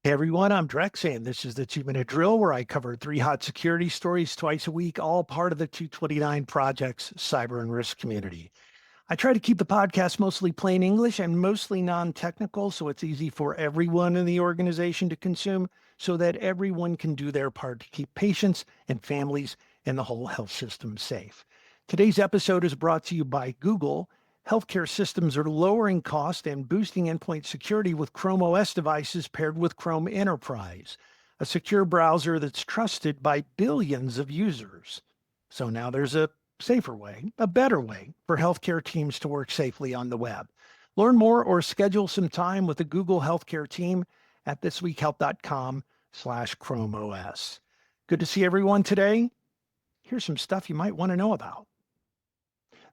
Hey everyone, I'm Drex, and this is the 2 Minute Drill where I cover 3 hot security stories twice a week, all part of the 229 Project's cyber and risk community. I try to keep the podcast mostly plain English and mostly non technical, so it's easy for everyone in the organization to consume, so that everyone can do their part to keep patients and families and the whole health system safe. Today's episode is brought to you by Google. Healthcare systems are lowering cost and boosting endpoint security with Chrome OS devices paired with Chrome Enterprise, a secure browser that's trusted by billions of users. So now there's a safer way, a better way for healthcare teams to work safely on the web. Learn more or schedule some time with the Google Healthcare team at thisweekhealth.com/Chrome OS. Good to see everyone today. Here's some stuff you might want to know about.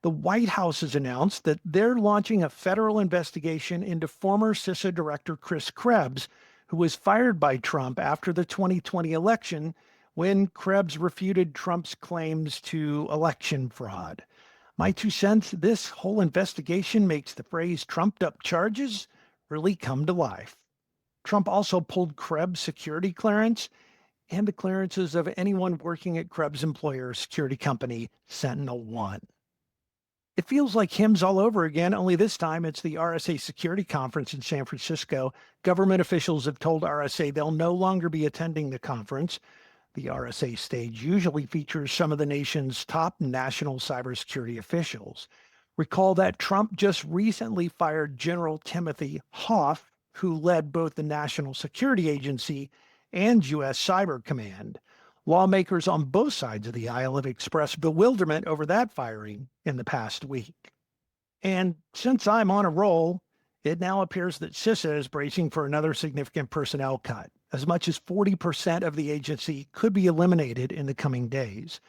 The White House has announced that they're launching a federal investigation into former CISA Director Chris Krebs, who was fired by Trump after the 2020 election when Krebs refuted Trump's claims to election fraud. My 2 cents, this whole investigation makes the phrase trumped up charges really come to life. Trump also pulled Krebs' security clearance and the clearances of anyone working at Krebs' employer security company, SentinelOne. It feels like hymns all over again, only this time it's the RSA Security Conference in San Francisco. Government officials have told RSA they'll no longer be attending the conference. The RSA stage usually features some of the nation's top national cybersecurity officials. Recall that Trump just recently fired General Timothy Hoff, who led both the National Security Agency and U.S. Cyber Command. Lawmakers on both sides of the aisle have expressed bewilderment over that firing in the past week. And since I'm on a roll, it now appears that CISA is bracing for another significant personnel cut. As much as 40% of the agency could be eliminated in the coming days.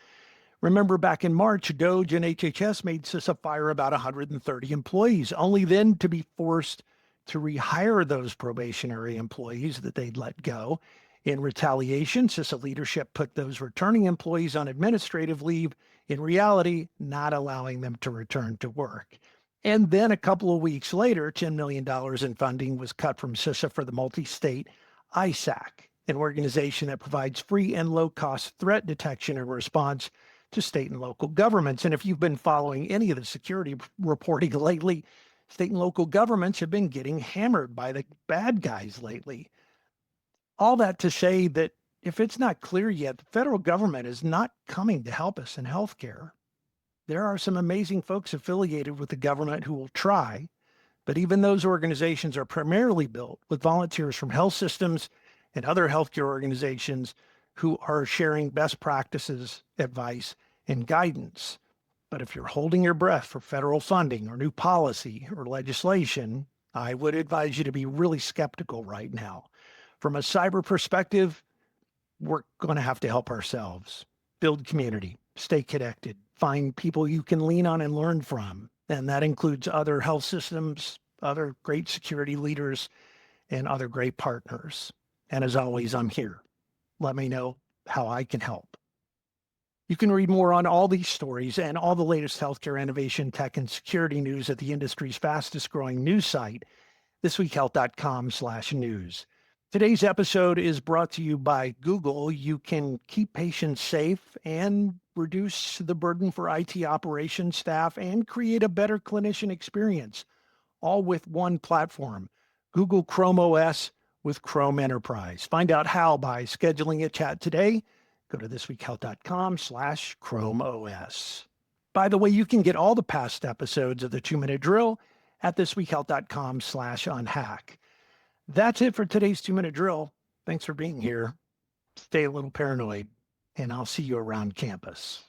Remember back in March, DOJ and HHS made CISA fire about 130 employees, only then to be forced to rehire those probationary employees that they'd let go. In retaliation, CISA leadership put those returning employees on administrative leave, in reality, not allowing them to return to work. And then a couple of weeks later, $10 million in funding was cut from CISA for the multi-state ISAC, an organization that provides free and low-cost threat detection and response to state and local governments. And if you've been following any of the security reporting lately, state and local governments have been getting hammered by the bad guys lately. All that to say that if it's not clear yet, the federal government is not coming to help us in healthcare. There are some amazing folks affiliated with the government who will try, but even those organizations are primarily built with volunteers from health systems and other healthcare organizations who are sharing best practices, advice, and guidance. But if you're holding your breath for federal funding or new policy or legislation, I would advise you to be really skeptical right now. From a cyber perspective, we're going to have to help ourselves, build community, stay connected, find people you can lean on and learn from. And that includes other health systems, other great security leaders, and other great partners. And as always, I'm here. Let me know how I can help. You can read more on all these stories and all the latest healthcare innovation, tech, and security news at the industry's fastest growing news site, thisweekhealth.com/news. Today's episode is brought to you by Google. You can keep patients safe and reduce the burden for IT operations staff and create a better clinician experience, all with one platform, Google Chrome OS with Chrome Enterprise. Find out how by scheduling a chat today. Go to thisweekhealth.com/Chrome OS. By the way, you can get all the past episodes of the 2 Minute Drill at thisweekhealth.com/unhack. That's it for today's 2 Minute Drill. Thanks for being here. Stay a little paranoid, and I'll see you around campus.